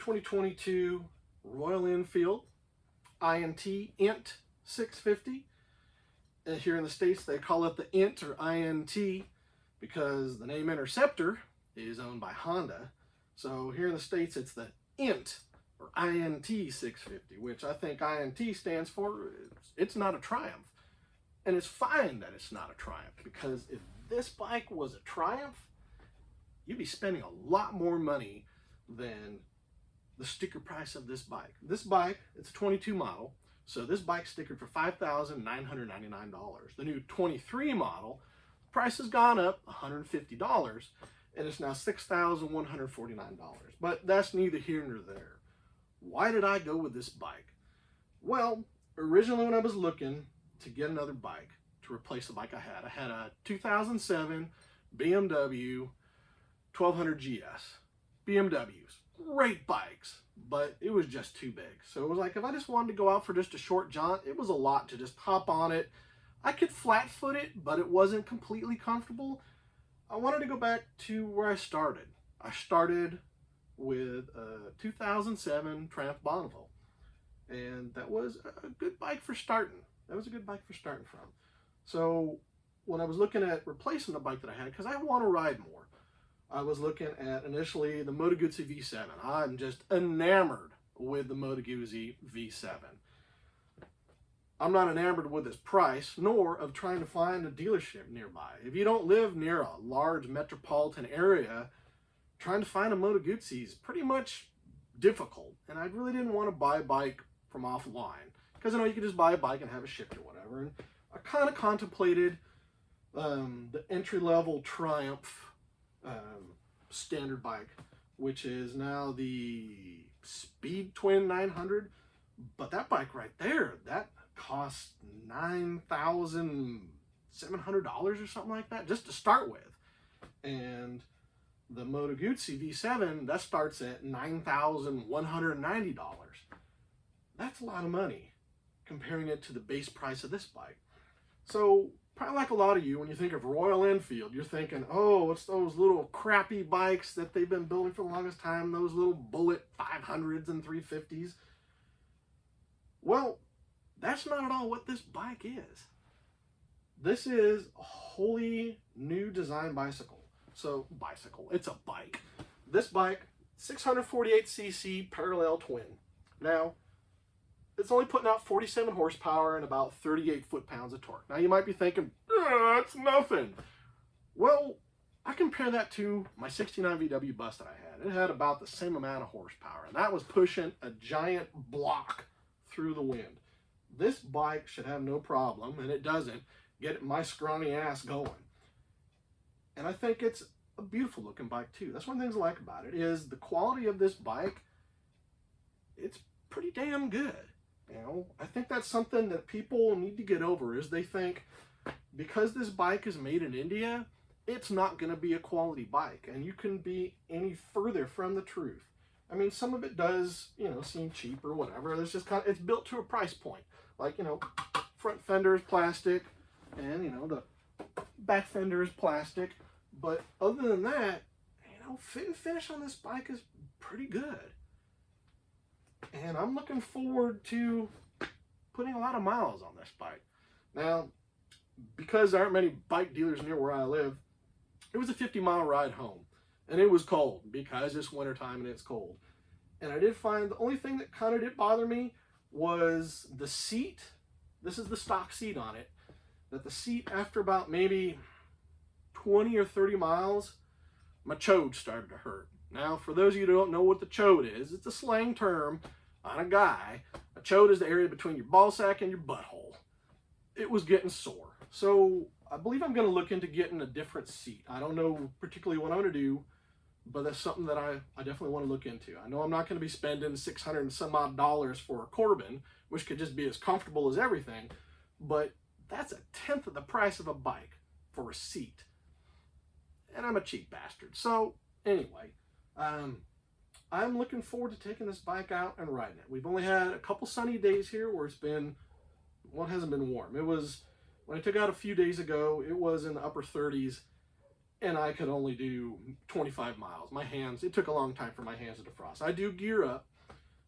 2022 Royal Enfield INT 650. Here in the States, they call it the INT or INT because the name Interceptor is owned by Honda. So here in the States, it's the INT or INT 650, which I think INT stands for it's not a Triumph. And it's fine that it's not a Triumph, because if this bike was a Triumph, you'd be spending a lot more money than the sticker price of this bike. This bike, it's a 22 model, so this bike's stickered for $5,999. The new 23 model, the price has gone up $150, and it's now $6,149. But that's neither here nor there. Why did I go with this bike? Well, originally when I was looking to get another bike to replace the bike I had a 2007 BMW 1200 GS. BMWs, great bikes, but it was just too big. So it was like, if I just wanted to go out for just a short jaunt, it was a lot to just hop on it. I could flat foot it, but it wasn't completely comfortable. I wanted to go back to where I started. I started with a 2007 Triumph Bonneville, and that was a good bike for starting. From. So when I was looking at replacing the bike that I had, because I want to ride more, I was looking at initially the Moto Guzzi V7. I'm just enamored with the Moto Guzzi V7. I'm not enamored with its price, nor of trying to find a dealership nearby. If you don't live near a large metropolitan area, trying to find a Moto Guzzi is pretty much difficult. And I really didn't want to buy a bike from offline, because I know you can just buy a bike and have it shipped or whatever. And I kind of contemplated the entry-level Triumph standard bike, which is now the Speed Twin 900. But that bike right there, that costs $9,700 or something like that, just to start with. And the Moto Guzzi V7, that starts at $9,190. That's a lot of money, comparing it to the base price of this bike. So probably like a lot of you, when you think of Royal Enfield, you're thinking, oh, it's those little crappy bikes that they've been building for the longest time, those little bullet 500s and 350s. Well, that's not at all what this bike is. This is a wholly new design bicycle. It's a bike. This bike, 648cc parallel twin. Now, it's only putting out 47 horsepower and about 38 foot-pounds of torque. Now, you might be thinking, that's nothing. Well, I compare that to my 69 VW bus that I had. It had about the same amount of horsepower, and that was pushing a giant block through the wind. This bike should have no problem, and it doesn't, get my scrawny ass going. And I think it's a beautiful looking bike too. That's one of the things I like about it, is the quality of this bike. It's pretty damn good. You know, I think that's something that people need to get over, is they think because this bike is made in India, it's not going to be a quality bike, and you can be any further from the truth. I mean, some of it does, you know, seem cheap or whatever. There's just kind of, it's built to a price point. Like, you know, front fender is plastic, and, you know, the back fender is plastic. But other than that, you know, fit and finish on this bike is pretty good. And I'm looking forward to putting a lot of miles on this bike. Now, because there aren't many bike dealers near where I live, it was a 50-mile ride home. And it was cold, because it's wintertime and it's cold. And I did find the only thing that kind of did bother me was the seat. This is the stock seat on it. That the seat, after about maybe 20 or 30 miles, my chode started to hurt. Now, for those of you who don't know what the chode is, it's a slang term on a guy. A chode is the area between your ball sack and your butthole. It was getting sore. So I believe I'm going to look into getting a different seat. I don't know particularly what I'm going to do, but that's something that I definitely want to look into. I know I'm not going to be spending $600 and some odd for a Corbin, which could just be as comfortable as everything, but that's a tenth of the price of a bike for a seat. And I'm a cheap bastard. So anyway, I'm looking forward to taking this bike out and riding it. We've only had a couple sunny days here where it's been, well, it hasn't been warm. It was, when I took it out a few days ago, it was in the upper 30s. and I could only do 25 miles. My hands, it took a long time for my hands to defrost. I do gear up,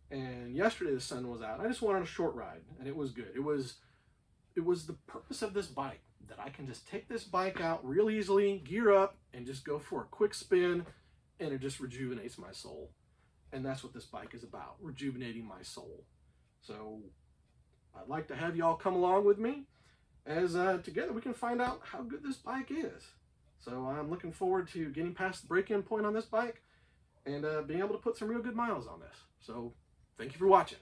and yesterday the sun was out. I just went on a short ride, and it was good. It was the purpose of this bike, that I can just take this bike out real easily, gear up, and just go for a quick spin, and it just rejuvenates my soul. And that's what this bike is about, rejuvenating my soul. So I'd like to have y'all come along with me as together we can find out how good this bike is. So I'm looking forward to getting past the break-in point on this bike and being able to put some real good miles on this. So thank you for watching.